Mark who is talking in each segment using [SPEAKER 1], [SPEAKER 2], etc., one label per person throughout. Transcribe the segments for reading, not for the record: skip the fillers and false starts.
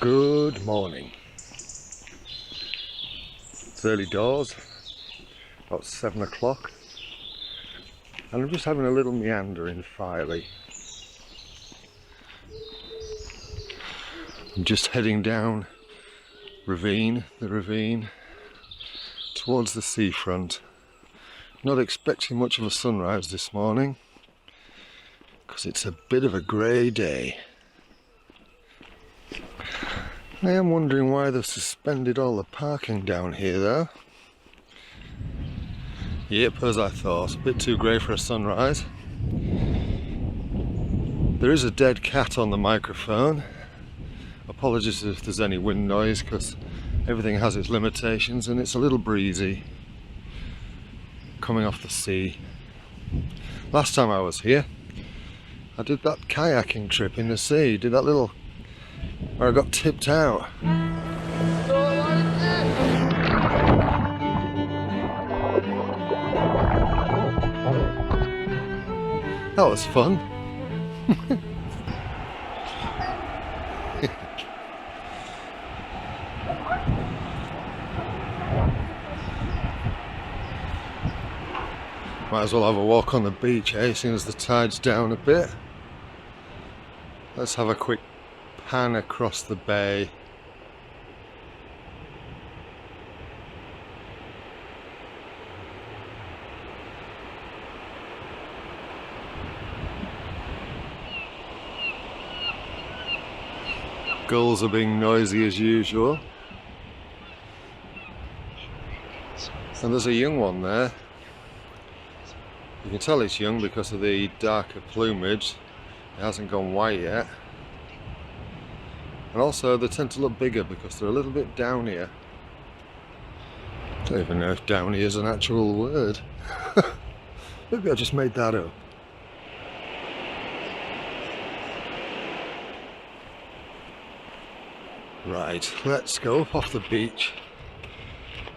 [SPEAKER 1] Good morning. It's early doors, about 7 o'clock, and I'm just having a little meander in Filey. I'm just heading down the ravine, towards the seafront. Not expecting much of a sunrise this morning, because it's a bit of a grey day. I am wondering why they've suspended all the parking down here though. Yep, as I thought, a bit too grey for a sunrise. There is a dead cat on the microphone. Apologies if there's any wind noise, because everything has its limitations and it's a little breezy coming off the sea. Last time I was here, I did that kayaking trip in the sea, did that little where I got tipped out. That was fun. Might as well have a walk on the beach, eh, seeing as the tide's down a bit. Let's have a quick pan across the bay. Gulls are being noisy as usual. And there's a young one there. You can tell it's young because of the darker plumage. It hasn't gone white yet. And also they tend to look bigger because they're a little bit downier. I don't even know if downy is an actual word. Maybe I just made that up. Right, let's go up off the beach,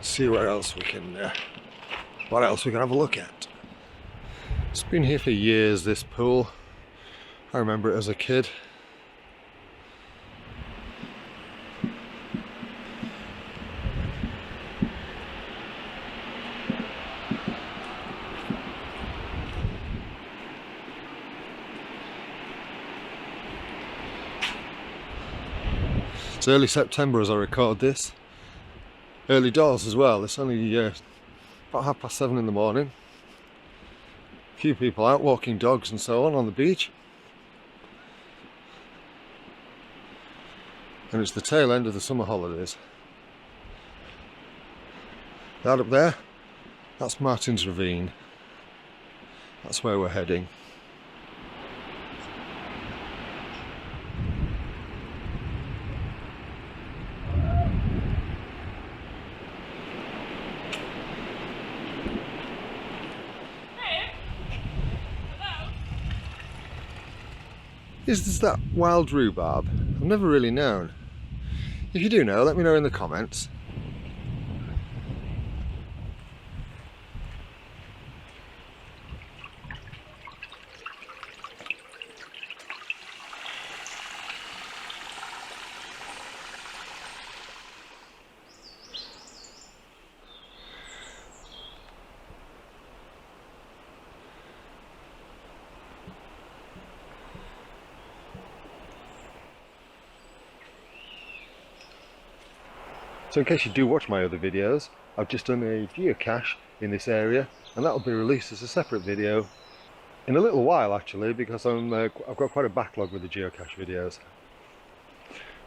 [SPEAKER 1] see where else we can, what else we can have a look at. It's been here for years, this pool. I remember it as a kid. It's early September as I record this. Early doors as well. It's only about 7:30 in the morning. A few people out walking dogs and so on the beach. And it's the tail end of the summer holidays. That up there, that's Martin's Ravine. That's where we're heading. Is this that wild rhubarb? I've never really known. If you do know, let me know in the comments. So in case you do watch my other videos, I've just done a geocache in this area, and that will be released as a separate video in a little while actually, because I've got quite a backlog with the geocache videos.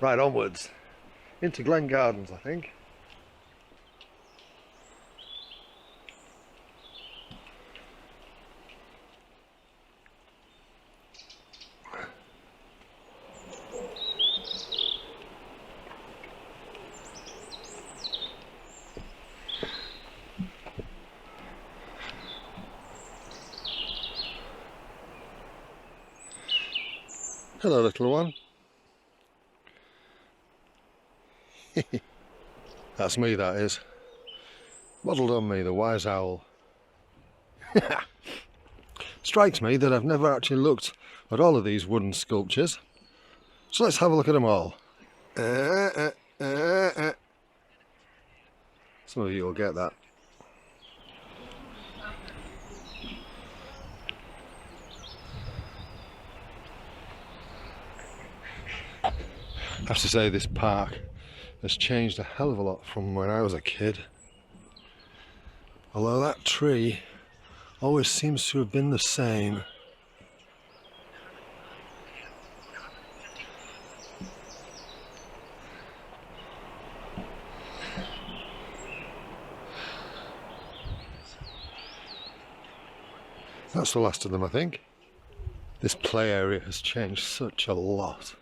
[SPEAKER 1] Right, onwards into Glen Gardens, I think. Hello, little one. That's me, that is. Modelled on me, the wise owl. Strikes me that I've never actually looked at all of these wooden sculptures. So let's have a look at them all. Some of you will get that. I have to say this park has changed a hell of a lot from when I was a kid. Although that tree always seems to have been the same. That's the last of them, I think. This play area has changed such a lot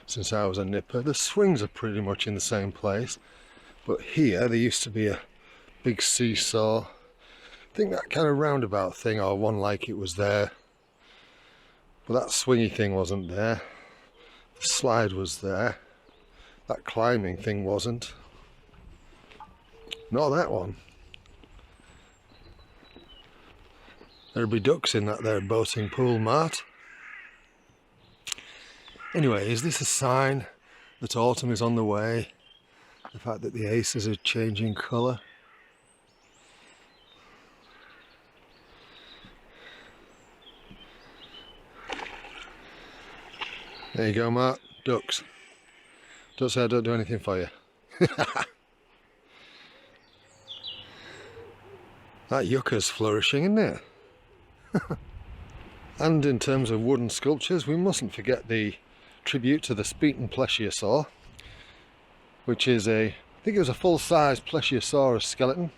[SPEAKER 1] since I was a nipper. The swings are pretty much in the same place, but here there used to be a big seesaw. I think that kind of roundabout thing, or one like it, was there, but that swingy thing wasn't there. The slide was there. That climbing thing wasn't. Not that one. There'd be ducks in that there boating pool, Mart. Anyway, is this a sign that autumn is on the way? The fact that the aces are changing colour? There you go, Mart. Ducks. Don't say I don't do anything for you. That yucca's flourishing, isn't it? And in terms of wooden sculptures, we mustn't forget the tribute to the Speeton plesiosaur, which is I think it was a full-size plesiosaurus skeleton,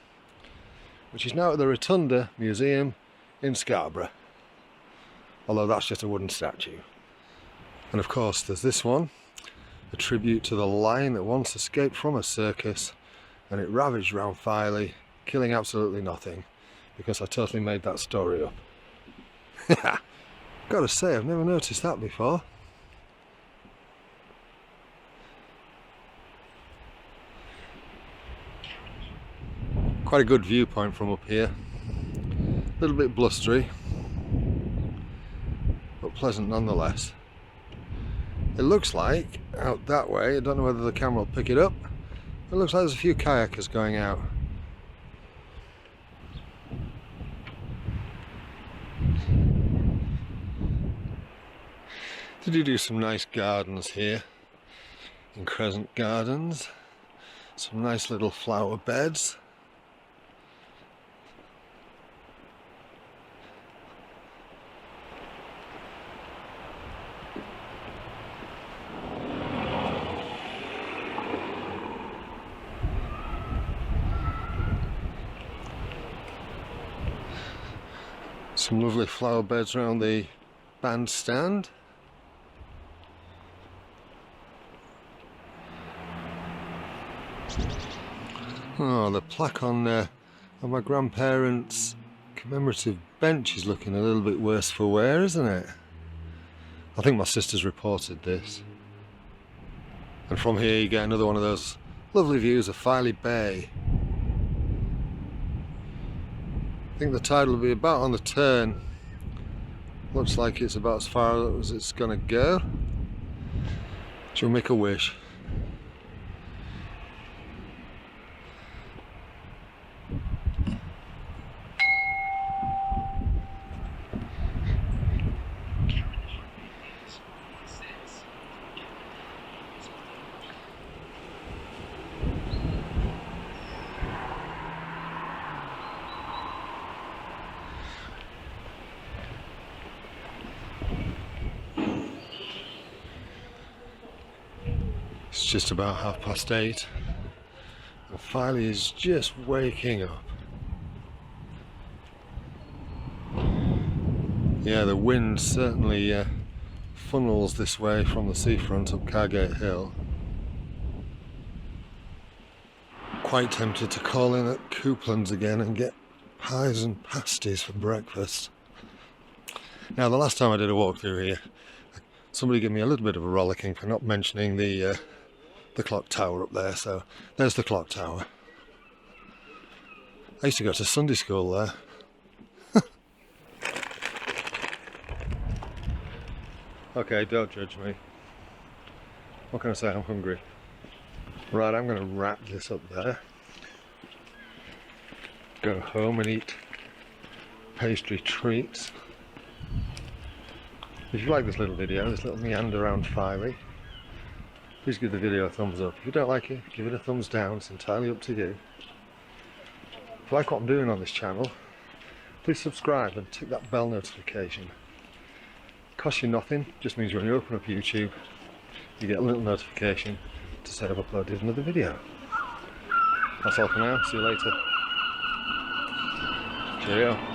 [SPEAKER 1] which is now at the Rotunda Museum in Scarborough, although that's just a wooden statue. And of course there's this one, a tribute to the lion that once escaped from a circus and it ravaged round Filey, killing absolutely nothing, because I totally made that story up. Gotta say, I've never noticed that before. Quite a good viewpoint from up here. A little bit blustery, but pleasant nonetheless. It looks like, out that way, I don't know whether the camera will pick it up, it looks like there's a few kayakers going out. Did do some nice gardens here in Crescent Gardens, some nice little flower beds. Some lovely flower beds around the bandstand. Oh, the plaque on my grandparents' commemorative bench is looking a little bit worse for wear, isn't it? I think my sister's reported this. And from here you get another one of those lovely views of Filey Bay. I think the tide will be about on the turn. Looks like it's about as far as it's going to go. She'll make a wish. It's just about 8:30 and Filey is just waking up. Yeah, the wind certainly funnels this way from the seafront up Cargate Hill. Quite tempted to call in at Coupland's again and get pies and pasties for breakfast. Now, the last time I did a walk through here, somebody gave me a little bit of a rollicking for not mentioning the clock tower up there, so there's the clock tower. I used to go to Sunday school there. Okay, don't judge me. What can I say? I'm hungry. Right, I'm going to wrap this up there. Go home and eat pastry treats. If you like this little video, this little meander around Filey, please give the video a thumbs up. If you don't like it, give it a thumbs down. It's entirely up to you. If you like what I'm doing on this channel, please subscribe and tick that bell notification. It costs you nothing, just means when you open up YouTube, you get a little notification to say I've uploaded another video. That's all for now. See you later. Cheerio.